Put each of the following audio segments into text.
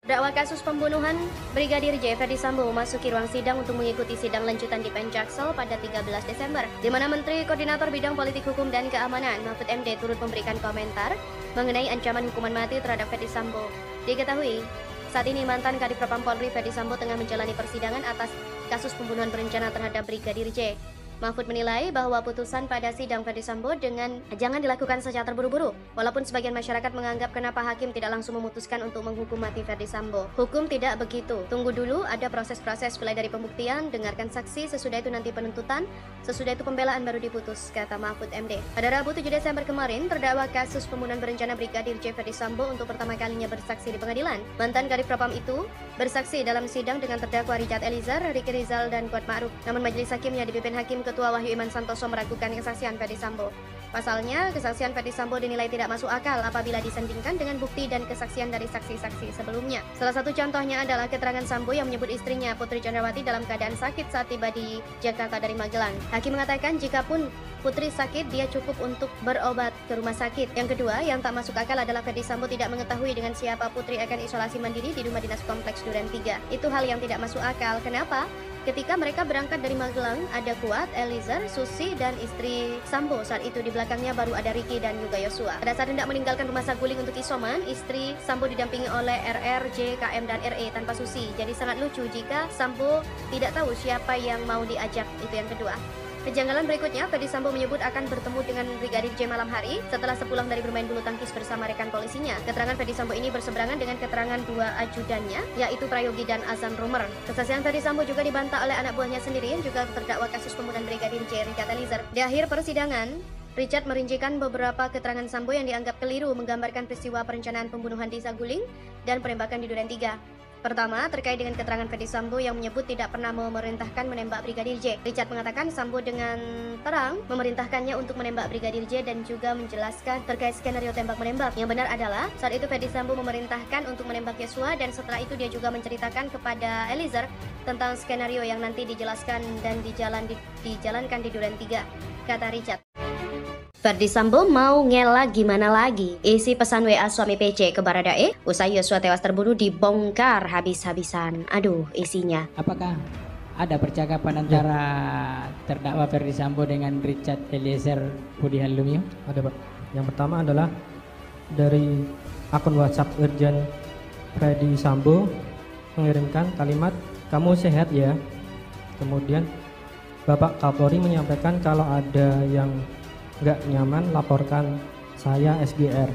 Terdakwa kasus pembunuhan Brigadir J. Ferdy Sambo memasuki ruang sidang untuk mengikuti sidang lanjutan di Penjaksel pada 13 Desember, di mana Menteri Koordinator Bidang Politik Hukum dan Keamanan Mahfud MD turut memberikan komentar mengenai ancaman hukuman mati terhadap Ferdy Sambo. Diketahui, saat ini mantan Kadif Propam Polri Ferdy Sambo tengah menjalani persidangan atas kasus pembunuhan berencana terhadap Brigadir J. Mahfud menilai bahwa putusan pada sidang Ferdy Sambo dengan jangan dilakukan secara terburu-buru. Walaupun sebagian masyarakat menganggap kenapa hakim tidak langsung memutuskan untuk menghukum mati Ferdy Sambo. Hukum tidak begitu. Tunggu dulu, ada proses-proses mulai dari pembuktian, dengarkan saksi, sesudah itu nanti penuntutan, sesudah itu pembelaan baru diputus, kata Mahfud MD. Pada Rabu 7 Desember kemarin, terdakwa kasus pembunuhan berencana Brigadir J. Ferdy Sambo untuk pertama kalinya bersaksi di pengadilan. Mantan Kadif Propam itu bersaksi dalam sidang dengan terdakwa Richard Eliezer, Ricky Rizal, dan Kuat Ma'ruf. Namun majelis hakimnya dipimpin Hakim Ketua Wahyu Iman Santoso meragukan kesaksian Ferdy Sambo. Pasalnya, kesaksian Ferdy Sambo dinilai tidak masuk akal apabila disandingkan dengan bukti dan kesaksian dari saksi-saksi sebelumnya. Salah satu contohnya adalah keterangan Sambo yang menyebut istrinya Putri Chandrawati dalam keadaan sakit saat tiba di Jakarta dari Magelang. Hakim mengatakan jikapun Putri sakit, dia cukup untuk berobat ke rumah sakit. Yang kedua, yang tak masuk akal adalah Ferdy Sambo tidak mengetahui dengan siapa Putri akan isolasi mandiri di rumah dinas kompleks Duren 3. Itu hal yang tidak masuk akal. Kenapa? Ketika mereka berangkat dari Magelang, ada Kuat, Eliezer, Susi, dan istri Sambo. Saat itu di belakangnya baru ada Ricky dan juga Yosua. Pada saat hendak meninggalkan rumah saguling untuk isoman, istri Sambo didampingi oleh RR, J, KM, dan RE tanpa Susi. Jadi sangat lucu jika Sambo tidak tahu siapa yang mau diajak. Itu yang kedua. Kejanggalan berikutnya, Ferdy Sambo menyebut akan bertemu dengan Brigadir J malam hari setelah sepulang dari bermain bulu tangkis bersama rekan polisinya. Keterangan Ferdy Sambo ini berseberangan dengan keterangan dua ajudannya, yaitu Prayogi dan Azam Romer. Kesaksian Ferdy Sambo juga dibantah oleh anak buahnya sendiri yang juga terdakwa kasus pembunuhan Brigadir J, Richard Eliezer. Di akhir persidangan, Richard merincikan beberapa keterangan Sambo yang dianggap keliru menggambarkan peristiwa perencanaan pembunuhan di Saguling dan penembakan di Duren 3. Pertama, terkait dengan keterangan Ferdy Sambo yang menyebut tidak pernah memerintahkan menembak Brigadir J. Richard mengatakan Sambo dengan terang memerintahkannya untuk menembak Brigadir J dan juga menjelaskan terkait skenario tembak-menembak. Yang benar adalah, saat itu Ferdy Sambo memerintahkan untuk menembak Yosua dan setelah itu dia juga menceritakan kepada Eliezer tentang skenario yang nanti dijelaskan dan dijalankan di Duren 3, kata Richard. Ferdy Sambo mau ngelak gimana lagi? Isi pesan WA suami PC ke Baradae usai Yosua tewas terbunuh dibongkar habis-habisan. Aduh, isinya. Apakah ada percakapan antara terdakwa Ferdy Sambo dengan Richard Eliezer Budi Halumio? Ada, Pak. Yang pertama adalah dari akun WhatsApp Irjen Ferdy Sambo mengirimkan kalimat "kamu sehat ya". Kemudian Bapak Kapolri menyampaikan kalau ada yang nggak nyaman laporkan saya SGR,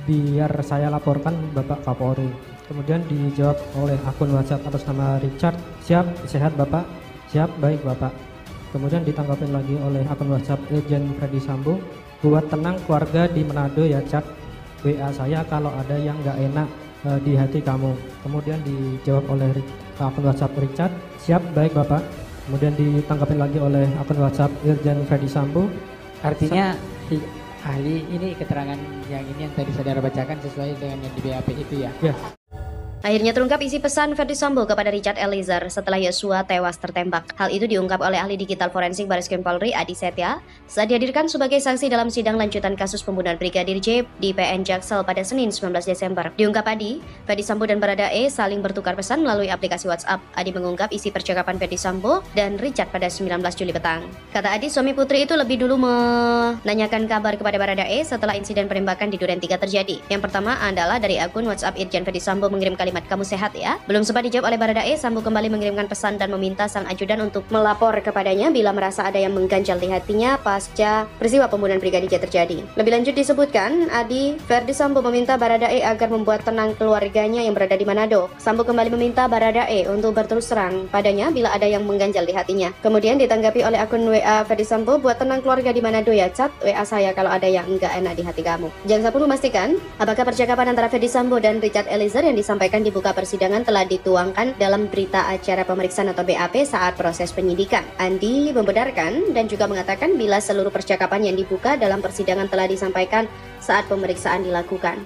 biar saya laporkan Bapak Kapolri. Kemudian dijawab oleh akun WhatsApp atas nama Richard, "Siap, sehat Bapak." "Siap, baik Bapak." Kemudian ditanggapin lagi oleh akun WhatsApp Irjen Ferdy Sambo, "Buat tenang keluarga di Manado ya Chat, WA saya kalau ada yang nggak enak di hati kamu." Kemudian dijawab oleh akun WhatsApp Richard, "Siap, baik Bapak." Kemudian ditanggapin lagi oleh akun WhatsApp Irjen Ferdy Sambo, Artinya ahli ini keterangan yang ini yang tadi saudara bacakan sesuai dengan yang di BAP itu ya? Ya. Akhirnya terungkap isi pesan Ferdy Sambo kepada Richard Eliezer setelah Yosua tewas tertembak. Hal itu diungkap oleh ahli digital forensik Bareskrim Polri Adi Setya saat dihadirkan sebagai saksi dalam sidang lanjutan kasus pembunuhan Brigadir J di PN Jaksel pada Senin 19 Desember. Diungkap Adi, Ferdy Sambo dan Baradae saling bertukar pesan melalui aplikasi WhatsApp. Adi mengungkap isi percakapan Ferdy Sambo dan Richard pada 19 Juli petang. Kata Adi, suami Putri itu lebih dulu menanyakan kabar kepada Baradae setelah insiden penembakan di Duren 3 terjadi. Yang pertama adalah dari akun WhatsApp Irjen Ferdy Sambo mengirim kalimat "kamu sehat ya". Belum sempat dijawab oleh Baradae, Sambo kembali mengirimkan pesan dan meminta sang ajudan untuk melapor kepadanya bila merasa ada yang mengganjal di hatinya pasca peristiwa pembunuhan Brigadir J terjadi. Lebih lanjut disebutkan, Ferdy Sambo meminta Baradae agar membuat tenang keluarganya yang berada di Manado. Sambo kembali meminta Baradae untuk berterus terang padanya bila ada yang mengganjal di hatinya. Kemudian ditanggapi oleh akun WA Ferdy Sambo, "Buat tenang keluarga di Manado ya Chat, WA saya kalau ada yang enggak enak di hati kamu." Jaksa pun memastikan apakah percakapan antara Ferdy Sambo dan Richard Eliezer yang disampaikan di buka persidangan telah dituangkan dalam berita acara pemeriksaan atau BAP saat proses penyidikan. Andi membenarkan dan juga mengatakan bila seluruh percakapan yang dibuka dalam persidangan telah disampaikan saat pemeriksaan dilakukan.